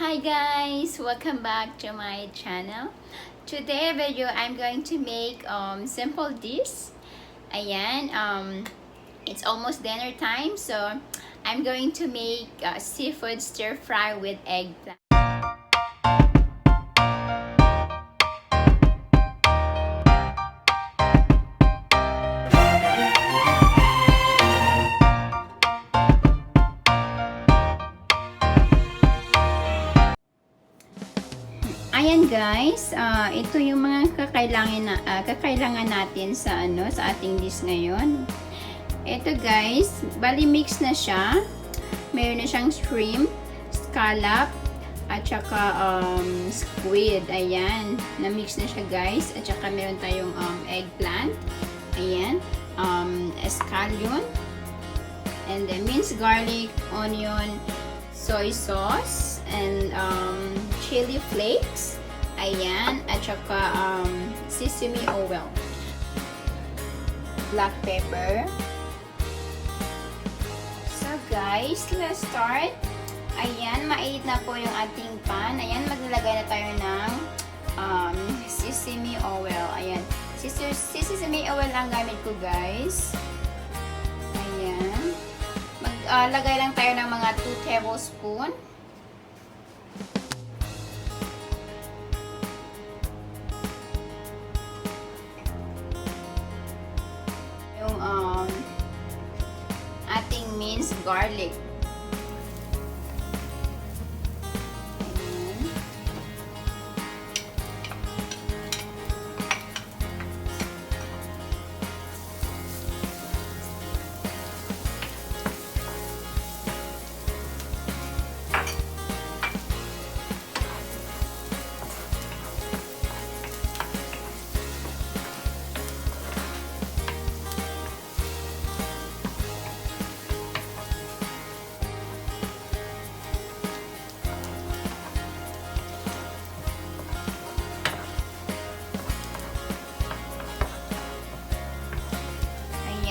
Hi guys! Welcome back to my channel. Today video, I'm going to make simple dish. Ayan, it's almost dinner time, so I'm going to make seafood stir fry with eggplant. Ayan guys, ito yung mga kakailangan natin sa sa ating dish ngayon. Ito guys, bali mix na siya. Meron na siyang shrimp, scallop, at saka squid. Ayan, na-mix na siya guys. At saka meron tayong eggplant. Ayan, scallion, and then minced garlic, onion, soy sauce, and chili flakes. Ayan, at saka sesame oil, black pepper. So guys, let's start. Ayan, mainit na po yung ating pan. Ayan, maglalagay na tayo ng sesame oil. Ayan, sesame oil ang gamit ko guys. Ayan, maglagay lang tayo ng mga 2 tablespoon. Yung ating minced garlic.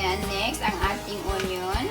Ayan, next ang ating onion.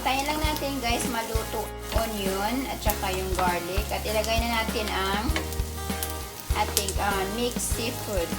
Hintayin lang natin guys maluto onion at saka yung garlic at ilagay na natin ang ating mixed seafood.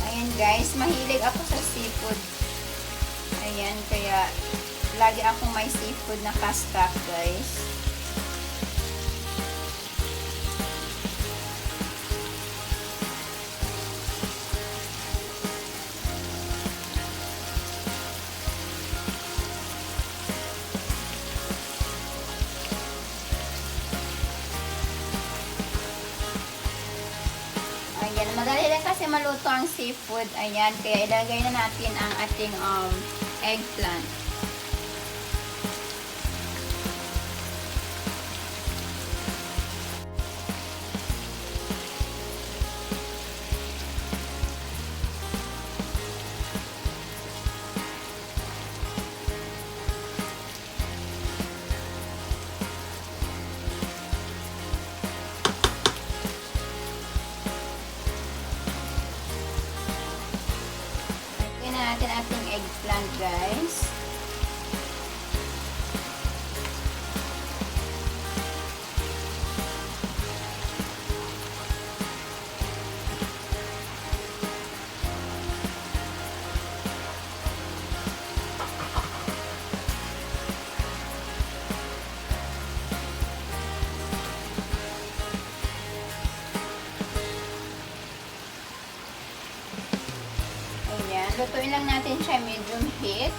Ayan. Guys, mahilig ako sa seafood. Ayan, kaya lagi akong may seafood na ka-stock, guys. Ayan, madali lang kasi maluto ang seafood. Ayan, kaya ilagay na natin ang ating eggplant. natin ating eggplant. stand, guys. Ayan, lutuin lang natin siya medium heat.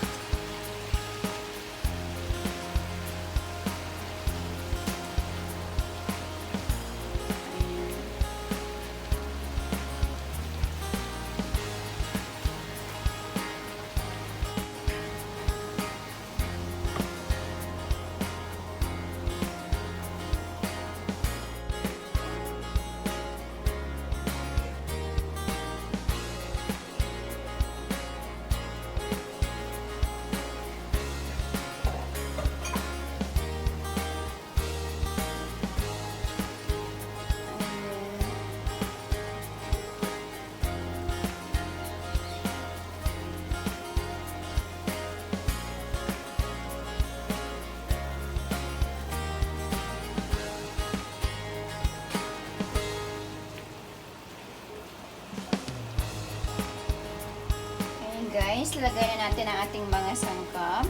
Guys, lagay na natin ang ating mga sangkap.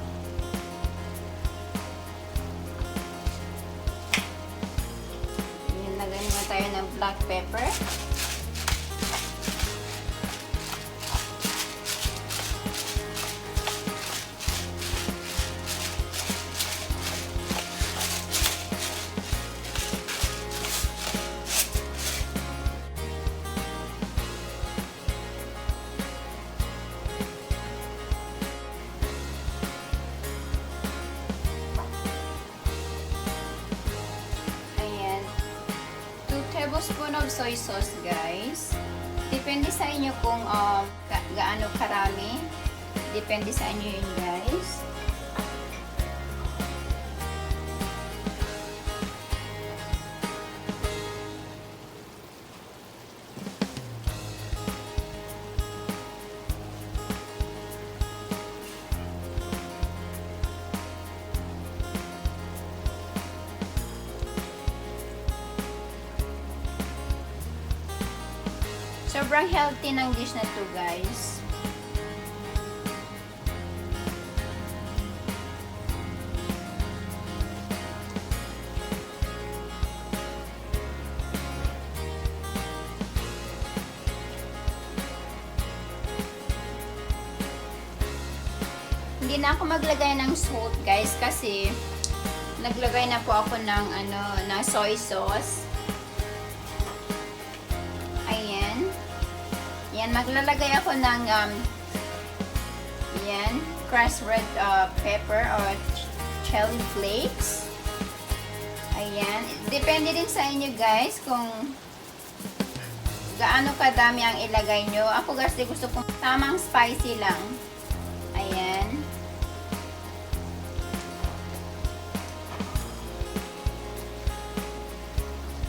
Ayan, lagay naman tayo ng black pepper. Tablespoon of soy sauce, guys. Depende sa inyo kung gaano karami. Depende sa inyo yun, guys. Sobrang healthy ng dish na to, guys. Hindi na ako maglagay ng salt, guys, kasi naglagay na po ako ng na soy sauce. Ayan. Yan, maglalagay ako ng yan, crushed red pepper or chili flakes. Ayan. Depende din sa inyo, guys, kung gaano kadami ang ilagay nyo. Ako kasi gusto kong tamang spicy lang. Ayan.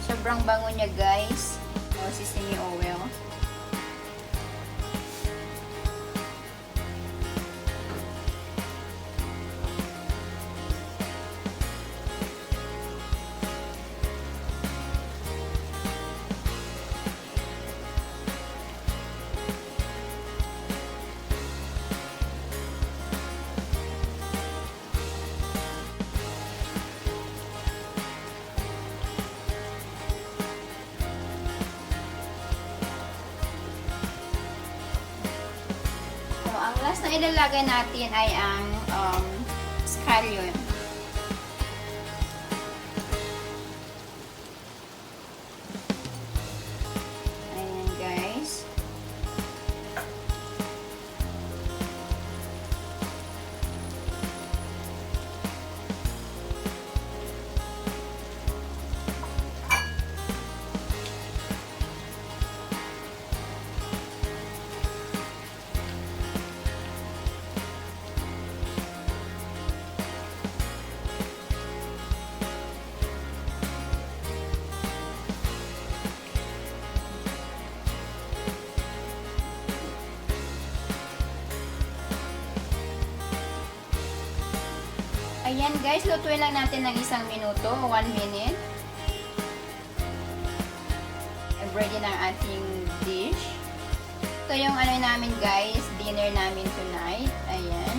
Sobrang bango niya, guys. O, sesame oil. Ang last na ilalagay natin ay ang scallion. Ayan, guys. Ayan guys, lutuin lang natin ng 1 minuto, 1 minute. Ready na ang ating dish. Ito yung ano namin guys, dinner namin tonight. Ayan.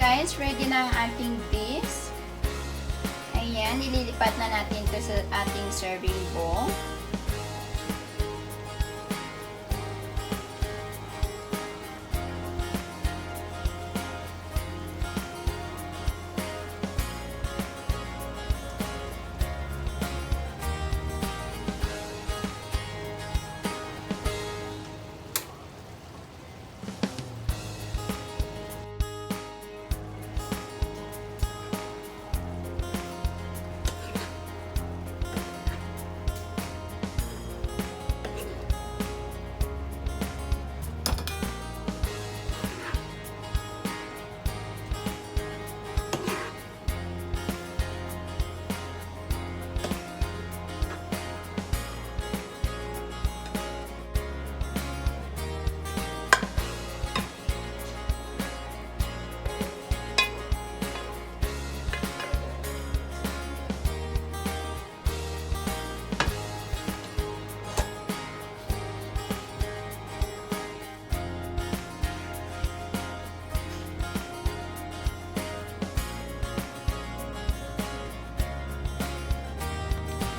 Guys, ready na ang ating dish. Ayan, nililipat na natin ito sa ating serving bowl.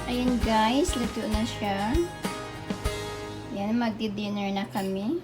Ayan guys, luto na siya. Yan, magdi-dinner na kami.